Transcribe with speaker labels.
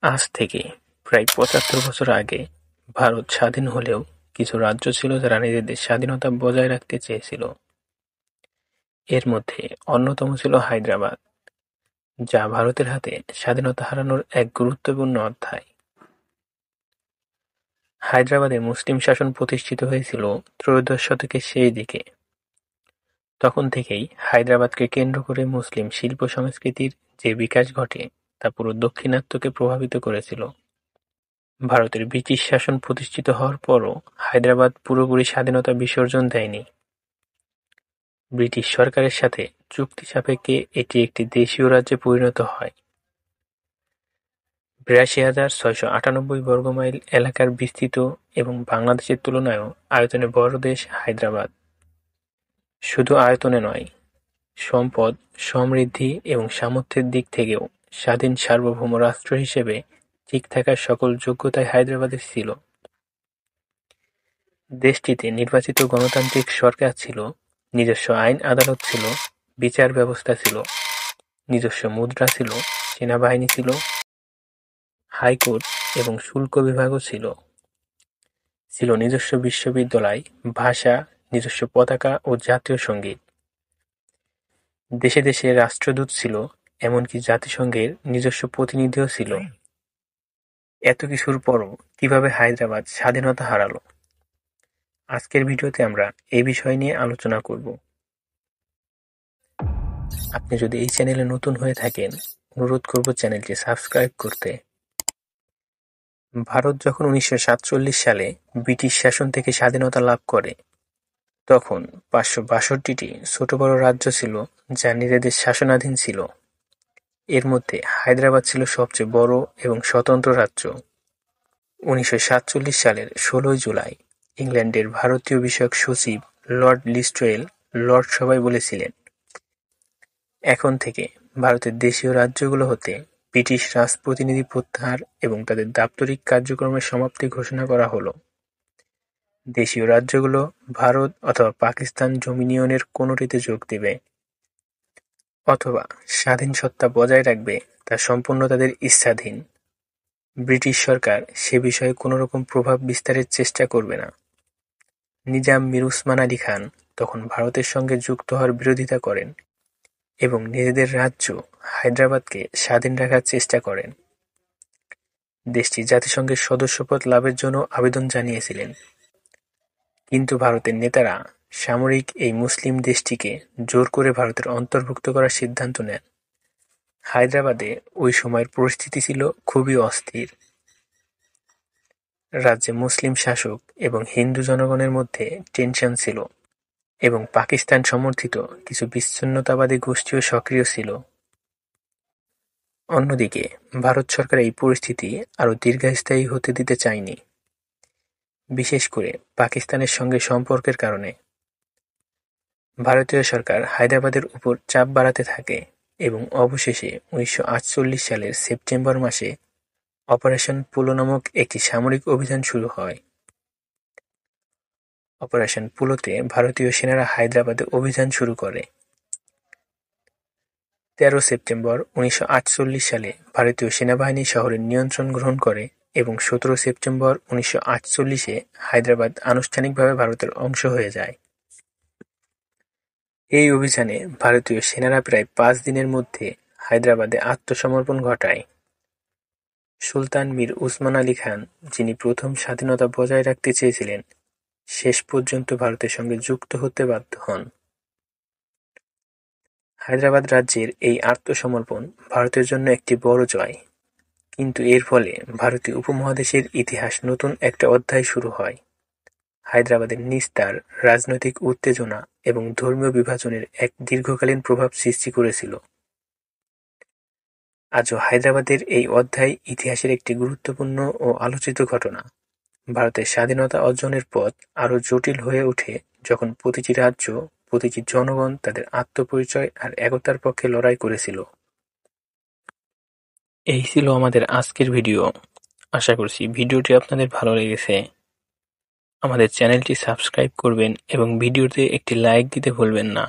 Speaker 1: আজ থেকে প্রায় ৭৫ বছর আগে ভারত স্বাধীন হলেও কিছু রাজ্য ছিল যারা নিজেদের স্বাধীনতা বজায় রাখতে চেয়েছিল। এর মধ্যে অন্যতম ছিল হায়দ্রাবাদ, যা ভারতের হাতে স্বাধীনতা হারানোর এক গুরুত্বপূর্ণ অধ্যায়। হায়দ্রাবাদে মুসলিম শাসন প্রতিষ্ঠিত হয়েছিল ত্রয়োদশ শতকের শেষ দিকে। তখন থেকেই হায়দ্রাবাদকে কেন্দ্র করে মুসলিম শিল্প সংস্কৃতির যে বিকাশ ঘটে তা পুরো দাক্ষিণাত্যকে প্রভাবিত করেছিল। ভারতের ব্রিটিশ শাসন প্রতিষ্ঠিত হওয়ার পরও হায়দ্রাবাদ পুরোপুরি স্বাধীনতা বিসর্জন দেয়নি। ব্রিটিশ সরকারের সাথে চুক্তি সাপেক্ষে এটি একটি দেশীয় রাজ্যে পরিণত হয়। ৮২,৬৯৮ বর্গমাইল এলাকার বিস্তৃত এবং বাংলাদেশের তুলনায়ও আয়তনে বড় দেশ হায়দ্রাবাদ। শুধু আয়তনে নয়, সম্পদ, সমৃদ্ধি এবং সামর্থ্যের দিক থেকেও স্বাধীন সার্বভৌম রাষ্ট্র হিসেবে ঠিক থাকার সকল যোগ্যতাই হায়দ্রাবাদের ছিল। দেশটিতে নির্বাচিত গণতান্ত্রিক সরকার ছিল, নিজস্ব আইন আদালত ছিল, বিচার ব্যবস্থা ছিল, নিজস্ব মুদ্রা ছিল, সেনাবাহিনী ছিল, হাইকোর্ট এবং শুল্ক বিভাগও ছিল। ছিল নিজস্ব বিশ্ববিদ্যালয়, ভাষা, নিজস্ব পতাকা ও জাতীয় সঙ্গীত। দেশে দেশে রাষ্ট্রদূত ছিল, এমনকি জাতিসংঘের নিজস্ব প্রতিনিধিও ছিল। এত কিছুর পরও কিভাবে হায়দ্রাবাদ স্বাধীনতা হারালো? আজকের ভিডিওতে আমরা এই বিষয় নিয়ে আলোচনা করব। আপনি যদি এই চ্যানেলে নতুন হয়ে থাকেন, অনুরোধ করব চ্যানেলটি সাবস্ক্রাইব করতে। ভারত যখন ১৯৪৭ সালে ব্রিটিশ শাসন থেকে স্বাধীনতা লাভ করে, তখন ৫৬২টি ছোট বড় রাজ্য ছিল যা নিজেদের শাসনাধীন ছিল। এর মধ্যে হায়দ্রাবাদ ছিল সবচেয়ে বড় এবং স্বতন্ত্র রাজ্য। ১৯৪৭ সালের ১৬ জুলাই ইংল্যান্ডের ভারতীয় বিষয়ক সচিব লর্ড লিস্টওয়েল লর্ড সভায় বলেছিলেন, এখন থেকে ভারতের দেশীয় রাজ্যগুলো হতে ব্রিটিশ রাজপ্রতিনিধি প্রত্যাহার এবং তাদের দাপ্তরিক কার্যক্রমের সমাপ্তি ঘোষণা করা হলো। দেশীয় রাজ্যগুলো ভারত অথবা পাকিস্তান ডোমিনিয়নের কোনোটিতে যোগ দেবে, অথবা স্বাধীন সত্তা বজায় রাখবে, তা সম্পূর্ণ তাদের ইচ্ছাধীন। ব্রিটিশ সরকার সে বিষয়ে কোনোরকম প্রভাব বিস্তারের চেষ্টা করবে না। নিজাম মীর উসমান আলী খান তখন ভারতের সঙ্গে যুক্ত হওয়ার বিরোধিতা করেন এবং নিজেদের রাজ্য হায়দ্রাবাদকে স্বাধীন রাখার চেষ্টা করেন। দেশটি জাতিসংঘের সদস্যপদ লাভের জন্য আবেদন জানিয়েছিলেন, কিন্তু ভারতের নেতারা সামরিক এই মুসলিম দেশটিকে জোর করে ভারতের অন্তর্ভুক্ত করার সিদ্ধান্ত নেন। হায়দ্রাবাদে ওই সময়ের পরিস্থিতি ছিল খুবই অস্থির। রাজ্যে মুসলিম শাসক এবং হিন্দু জনগণের মধ্যে টেনশন ছিল এবং পাকিস্তান সমর্থিত কিছু বিচ্ছিন্নতাবাদী গোষ্ঠীও সক্রিয় ছিল। অন্যদিকে ভারত সরকার এই পরিস্থিতি আরও দীর্ঘস্থায়ী হতে দিতে চায়নি, বিশেষ করে পাকিস্তানের সঙ্গে সম্পর্কের কারণে। ভারতীয় সরকার হায়দ্রাবাদের উপর চাপ বাড়াতে থাকে এবং অবশেষে ১৯৪৮ সালের সেপ্টেম্বর মাসে অপারেশন পোলো নামক একটি সামরিক অভিযান শুরু হয়। অপারেশন পোলোতে ভারতীয় সেনারা হায়দ্রাবাদে অভিযান শুরু করে। ১৩ সেপ্টেম্বর ১৯৪৮ সালে ভারতীয় সেনাবাহিনী শহরের নিয়ন্ত্রণ গ্রহণ করে এবং ১৭ সেপ্টেম্বর ১৯৪৮-এ হায়দ্রাবাদ আনুষ্ঠানিকভাবে ভারতের অংশ হয়ে যায়। এই অভিযানে ভারতীয় সেনারা প্রায় ৫ দিনের মধ্যে হায়দ্রাবাদে আত্মসমর্পণ ঘটায়। সুলতান মীর উসমান আলী খান, যিনি প্রথম স্বাধীনতা বজায় রাখতে চেয়েছিলেন, শেষ পর্যন্ত ভারতের সঙ্গে যুক্ত হতে বাধ্য হন। হায়দ্রাবাদ রাজ্যের এই আত্মসমর্পণ ভারতের জন্য একটি বড় জয়, কিন্তু এর ফলে ভারতীয় উপমহাদেশের ইতিহাস নতুন একটা অধ্যায় শুরু হয়। হায়দ্রাবাদের নিস্তার রাজনৈতিক উত্তেজনা এবং ধর্মীয় বিভাজনের এক দীর্ঘকালীন প্রভাব সৃষ্টি করেছিল। আজও হায়দ্রাবাদের এই অধ্যায় ইতিহাসের একটি গুরুত্বপূর্ণ ও আলোচিত ঘটনা। ভারতের স্বাধীনতা অর্জনের পথ আরও জটিল হয়ে ওঠে যখন প্রতিটি রাজ্য, প্রতিটি জনগণ তাদের আত্মপরিচয় আর একতার পক্ষে লড়াই করেছিল। এই ছিল আমাদের আজকের ভিডিও। আশা করছি ভিডিওটি আপনাদের ভালো লেগেছে। আমাদের চ্যানেলটি সাবস্ক্রাইব করবেন এবং ভিডিওতে একটি লাইক দিতে ভুলবেন না।